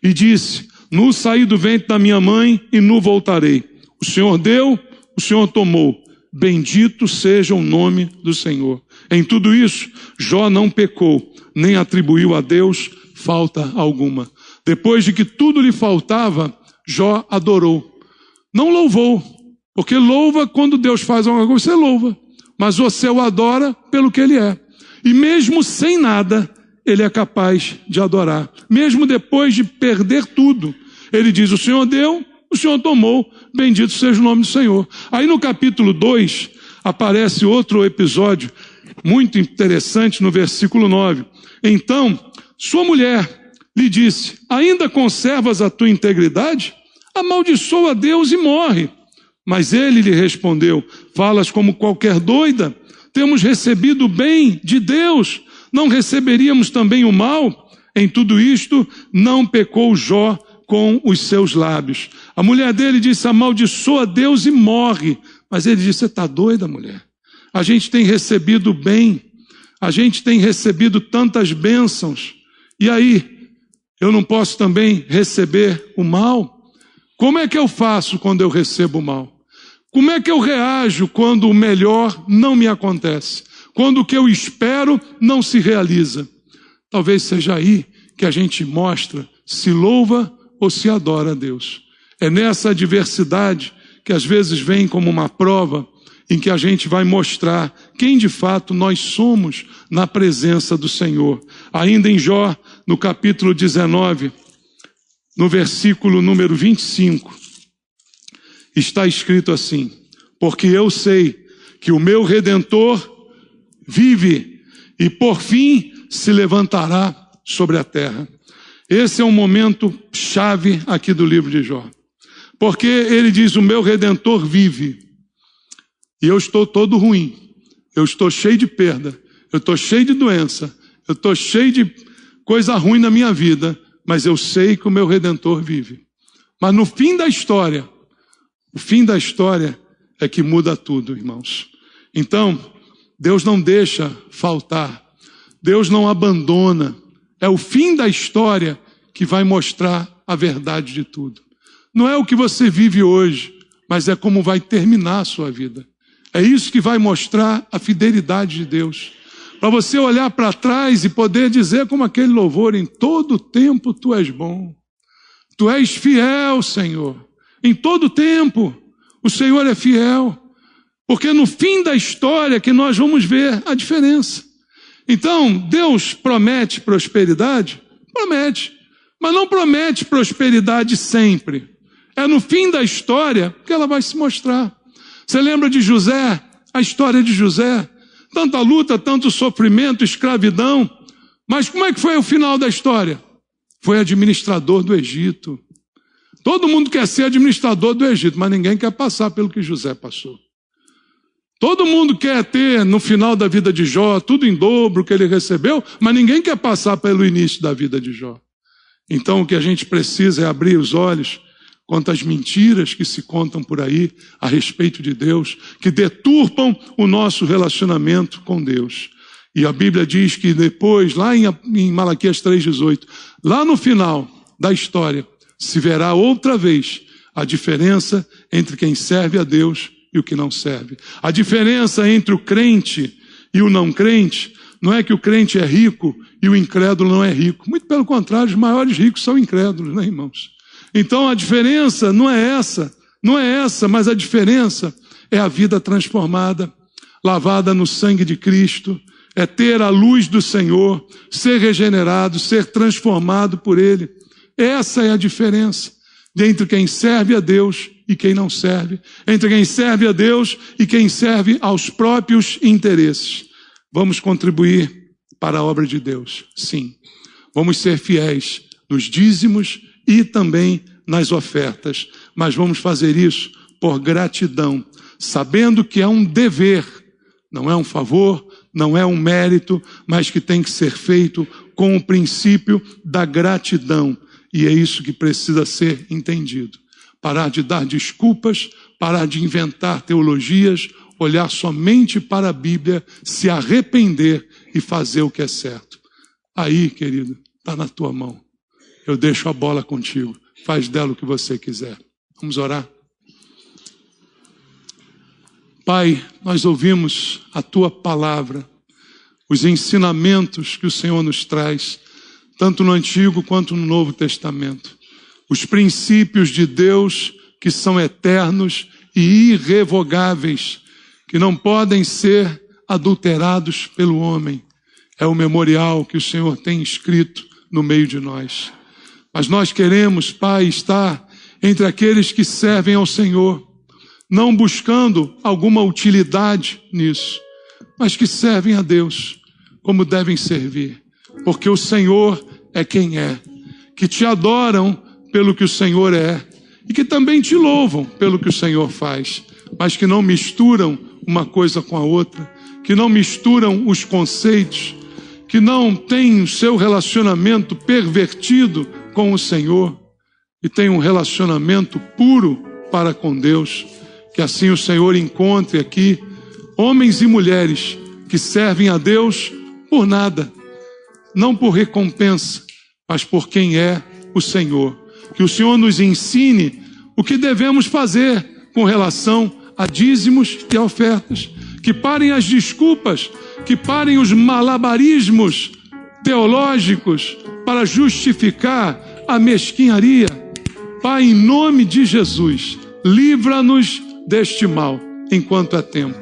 E disse: Nu saí do ventre da minha mãe e nu voltarei. O Senhor deu, o Senhor tomou. Bendito seja o nome do Senhor. Em tudo isso, Jó não pecou, nem atribuiu a Deus falta alguma. Depois de que tudo lhe faltava, Jó adorou. Não louvou, porque louva quando Deus faz alguma coisa, você louva. Mas você o adora pelo que Ele é. E mesmo sem nada, Ele é capaz de adorar. Mesmo depois de perder tudo, Ele diz: o Senhor deu, o Senhor tomou, bendito seja o nome do Senhor. Aí no capítulo 2, aparece outro episódio muito interessante no versículo 9. Então, sua mulher lhe disse: ainda conservas a tua integridade? Amaldiçoa a Deus e morre. Mas ele lhe respondeu: falas como qualquer doida? Temos recebido o bem de Deus, não receberíamos também o mal? Em tudo isto, não pecou Jó com os seus lábios. A mulher dele disse: amaldiçoa a Deus e morre. Mas ele disse: você está doida, mulher? A gente tem recebido o bem, a gente tem recebido tantas bênçãos, e aí, eu não posso também receber o mal? Como é que eu faço quando eu recebo o mal? Como é que eu reajo quando o melhor não me acontece? Quando o que eu espero não se realiza? Talvez seja aí que a gente mostra se louva ou se adora a Deus. É nessa adversidade que às vezes vem como uma prova em que a gente vai mostrar quem de fato nós somos na presença do Senhor. Ainda em Jó, no capítulo 19, no versículo número 25, está escrito assim: porque eu sei que o meu Redentor vive e por fim se levantará sobre a terra. Esse é um momento chave aqui do livro de Jó. Porque ele diz: o meu Redentor vive. E eu estou todo ruim. Eu estou cheio de perda. Eu estou cheio de doença. Eu estou cheio de coisa ruim na minha vida. Mas eu sei que o meu Redentor vive. Mas no fim da história, o fim da história é que muda tudo, irmãos. Então, Deus não deixa faltar. Deus não abandona. É o fim da história que vai mostrar a verdade de tudo. Não é o que você vive hoje, mas é como vai terminar a sua vida. É isso que vai mostrar a fidelidade de Deus. Para você olhar para trás e poder dizer como aquele louvor: em todo tempo tu és bom. Tu és fiel, Senhor. Em todo tempo o Senhor é fiel. Porque no fim da história que nós vamos ver a diferença. Então, Deus promete prosperidade? Promete. mas não promete prosperidade sempre. É no fim da história que ela vai se mostrar. Você lembra de José? A história de José? Tanta luta, tanto sofrimento, escravidão. Mas como é que foi o final da história? Foi administrador do Egito. Todo mundo quer ser administrador do Egito, mas ninguém quer passar pelo que José passou. Todo mundo quer ter, no final da vida de Jó, tudo em dobro que ele recebeu, mas ninguém quer passar pelo início da vida de Jó. Então o que a gente precisa é abrir os olhos quanto às mentiras que se contam por aí a respeito de Deus, que deturpam o nosso relacionamento com Deus. E a Bíblia diz que depois, lá em Malaquias 3,18, lá no final da história, se verá outra vez a diferença entre quem serve a Deus e o que não serve. A diferença entre o crente e o não crente não é que o crente é rico e o incrédulo não é rico. Muito pelo contrário, os maiores ricos são incrédulos, né, irmãos? Então a diferença não é essa, mas a diferença é a vida transformada, lavada no sangue de Cristo, é ter a luz do Senhor, ser regenerado, ser transformado por Ele. Essa é a diferença entre quem serve a Deus e quem não serve, entre quem serve a Deus e quem serve aos próprios interesses. Vamos contribuir para a obra de Deus, sim. Vamos ser fiéis nos dízimos e também nas ofertas, mas vamos fazer isso por gratidão, sabendo que é um dever, não é um favor, não é um mérito, mas que tem que ser feito com o princípio da gratidão. E é isso que precisa ser entendido. Parar de dar desculpas, parar de inventar teologias, olhar somente para a Bíblia, se arrepender e fazer o que é certo. Aí, querido, está na tua mão. Eu deixo a bola contigo. Faz dela o que você quiser. Vamos orar? Pai, nós ouvimos a tua palavra, os ensinamentos que o Senhor nos traz, tanto no Antigo quanto no Novo Testamento. Os princípios de Deus que são eternos e irrevogáveis, que não podem ser adulterados pelo homem. É o memorial que o Senhor tem escrito no meio de nós. Mas nós queremos, Pai, estar entre aqueles que servem ao Senhor, não buscando alguma utilidade nisso, mas que servem a Deus como devem servir, porque o Senhor é quem é, que te adoram pelo que o Senhor é e que também te louvam pelo que o Senhor faz, mas que não misturam uma coisa com a outra, que não misturam os conceitos, que não têm o seu relacionamento pervertido com o Senhor e têm um relacionamento puro para com Deus. Que assim o Senhor encontre aqui homens e mulheres que servem a Deus por nada, não por recompensa, mas por quem é o Senhor. Que o Senhor nos ensine o que devemos fazer com relação a dízimos e ofertas. Que parem as desculpas, que parem os malabarismos teológicos para justificar a mesquinharia. Pai, em nome de Jesus, livra-nos deste mal enquanto é tempo.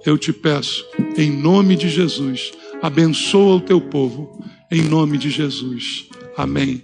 Eu te peço, em nome de Jesus, abençoa o teu povo, em nome de Jesus. Amém.